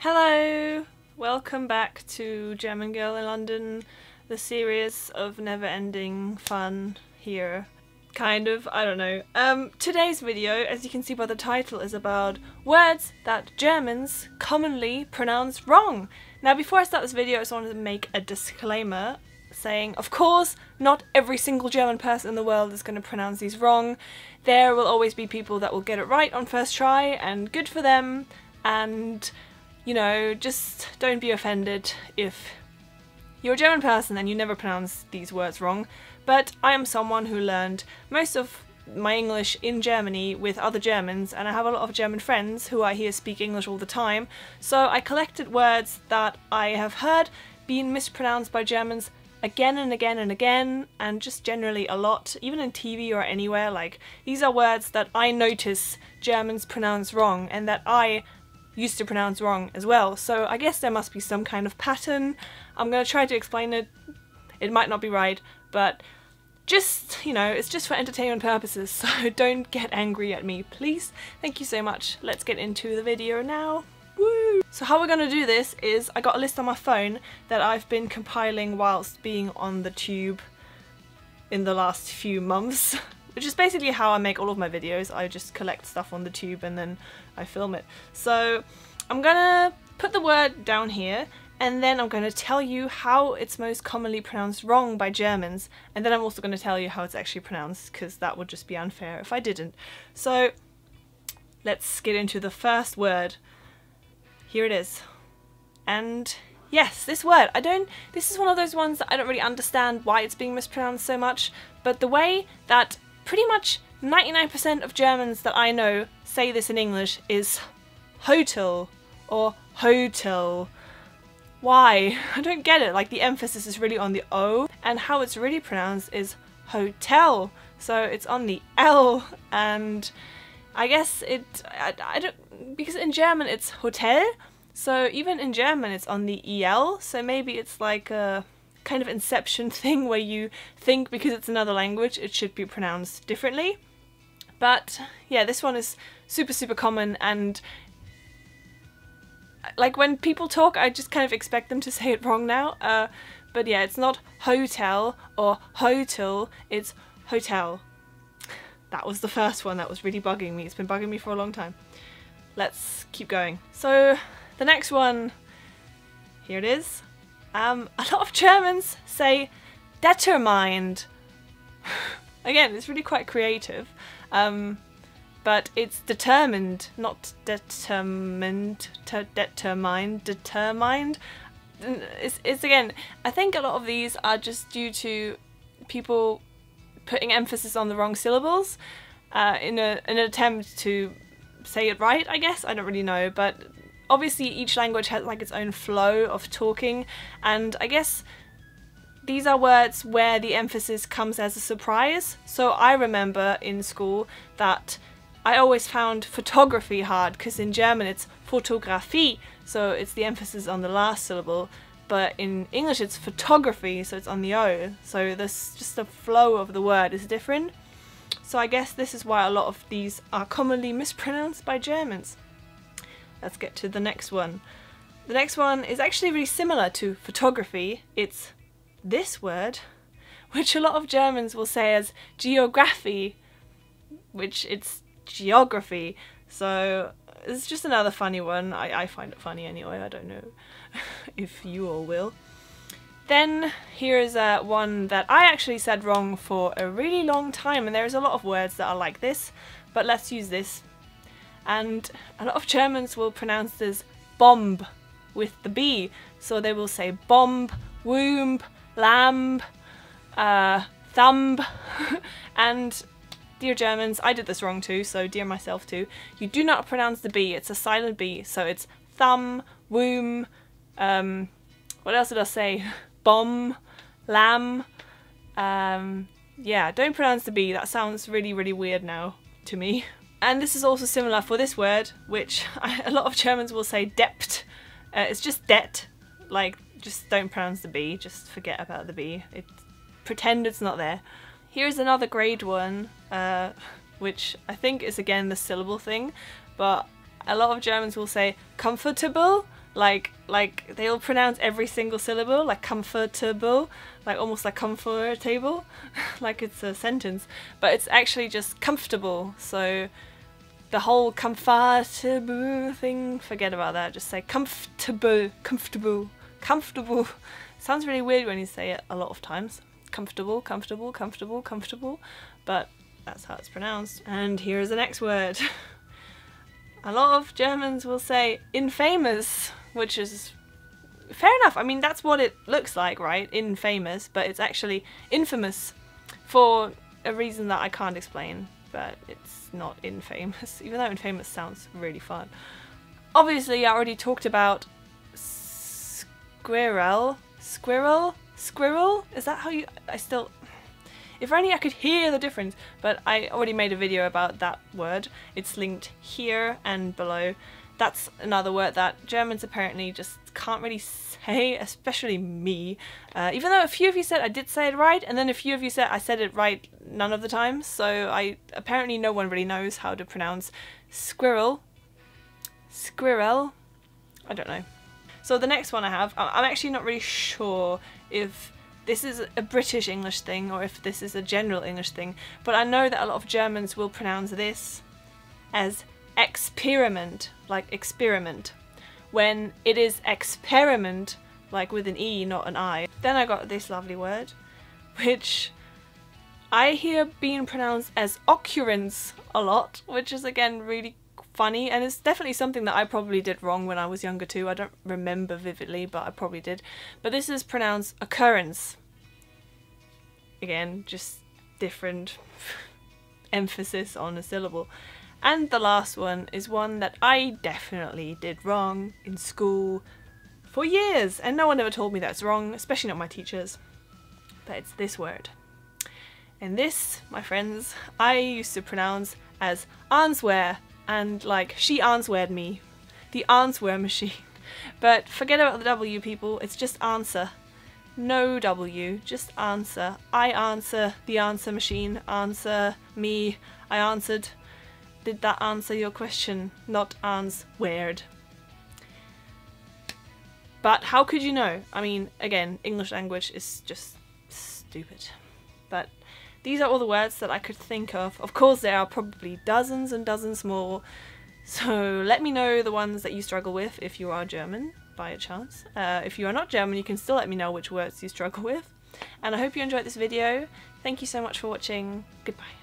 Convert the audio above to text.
Hello! Welcome back to German Girl in London, the series of never-ending fun here. Kind of, I don't know. Today's video, as you can see by the title, is about words that Germans commonly pronounce wrong. Now before I start this video, I just wanted to make a disclaimer saying, of course, not every single German person in the world is going to pronounce these wrong. There will always be people that will get it right on first try, and good for them, and you know, just don't be offended if you're a German person and you never pronounce these words wrong. But I am someone who learned most of my English in Germany with other Germans, and I have a lot of German friends who I hear speak English all the time, so I collected words that I have heard being mispronounced by Germans again and again and again, and just generally a lot, even in TV or anywhere. Like, these are words that I notice Germans pronounce wrong and that I used to pronounce wrong as well, so I guess there must be some kind of pattern. I'm going to try to explain it. It might not be right, but just, you know, it's just for entertainment purposes, so don't get angry at me, please. Thank you so much. Let's get into the video now. Woo! So how we're going to do this is I got a list on my phone that I've been compiling whilst being on the tube in the last few months. Which is basically how I make all of my videos. I just collect stuff on the tube and then I film it. So I'm gonna put the word down here, and then I'm gonna tell you how it's most commonly pronounced wrong by Germans, and then I'm also gonna tell you how it's actually pronounced, because that would just be unfair if I didn't. So let's get into the first word. Here it is. And yes, this word, this is one of those ones that I don't really understand why it's being mispronounced so much, but the way that pretty much 99% of Germans that I know say this in English is hotel or hotel. Why? I don't get it. Like, the emphasis is really on the O, and how it's really pronounced is hotel. So it's on the L, and I guess I don't, because in German it's hotel, so even in German it's on the EL, so maybe it's like a kind of inception thing where you think because it's another language it should be pronounced differently. But yeah, this one is super common, and like when people talk I just kind of expect them to say it wrong now, but yeah, it's not hotel or hotel, it's hotel. That was the first one that was really bugging me. It's been bugging me for a long time. Let's keep going. So the next one, here it is. A lot of Germans say determined. Again, it's really quite creative, but it's determined, not determined. Determined. It's again, I think a lot of these are just due to people putting emphasis on the wrong syllables in an attempt to say it right, I guess. I don't really know, but obviously each language has like its own flow of talking, and I guess these are words where the emphasis comes as a surprise. So I remember in school that I always found photography hard, because in German it's Fotografie, so it's the emphasis on the last syllable, but in English it's photography, so it's on the O, so there's just the flow of the word is different. So I guess this is why a lot of these are commonly mispronounced by Germans. Let's get to the next one. The next one is actually really similar to photography. It's this word, which a lot of Germans will say as geography, which it's geography. So it's just another funny one. I find it funny anyway. I don't know if you all will. Then here's one that I actually said wrong for a really long time, and there's a lot of words that are like this, but let's use this. And a lot of Germans will pronounce this bomb with the B, so they will say bomb, womb, lamb, thumb, and dear Germans, I did this wrong too, so dear myself too, you do not pronounce the B, it's a silent B, so it's thumb, womb, what else did I say? Bomb, lamb, yeah, don't pronounce the B, that sounds really weird now to me. And this is also similar for this word, which a lot of Germans will say dept. It's just det, like, just don't pronounce the B, just forget about the B, pretend it's not there. Here's another grade one, which I think is again the syllable thing, but a lot of Germans will say comfortable, Like they'll pronounce every single syllable, like comfortable, like almost like comfortable, like it's a sentence, but it's actually just comfortable. So the whole comfortable thing, forget about that, just say comfortable, comfortable, comfortable. Sounds really weird when you say it a lot of times. Comfortable, comfortable, comfortable, comfortable, but that's how it's pronounced. And here's the next word. A lot of Germans will say infamous, which is fair enough. I mean, that's what it looks like, right? Infamous, but it's actually infamous for a reason that I can't explain, but it's not infamous, even though infamous sounds really fun. Obviously, I already talked about squirrel. Squirrel? Is that how you... If only I could hear the difference, but I already made a video about that word. It's linked here and below. That's another word that Germans apparently just can't really say, especially me. Even though a few of you said I did say it right, and then a few of you said I said it right none of the time, so apparently no one really knows how to pronounce squirrel. Squirrel? I don't know. So the next one I have, I'm actually not really sure if this is a British English thing or if this is a general English thing, but I know that a lot of Germans will pronounce this as experiment, like experiment, when it is experiment, like with an E, not an I. Then I got this lovely word, which I hear being pronounced as occurrence a lot, which is again really funny, and it's definitely something that I probably did wrong when I was younger too. I don't remember vividly, but I probably did. But this is pronounced occurrence. Again, just different emphasis on a syllable. And the last one is one that I definitely did wrong in school for years, and no one ever told me that's wrong, especially not my teachers. But it's this word. And this, my friends, I used to pronounce as answer, and like, she answered me. The answer machine. But forget about the W, people, it's just answer. No W, just answer. I answer the answer machine, answer me, I answered. Did that answer your question? Not answered. But how could you know? I mean, again, English language is just stupid. But these are all the words that I could think of. Of course, there are probably dozens and dozens more. So let me know the ones that you struggle with if you are German, by a chance. If you are not German, you can still let me know which words you struggle with. And I hope you enjoyed this video. Thank you so much for watching. Goodbye.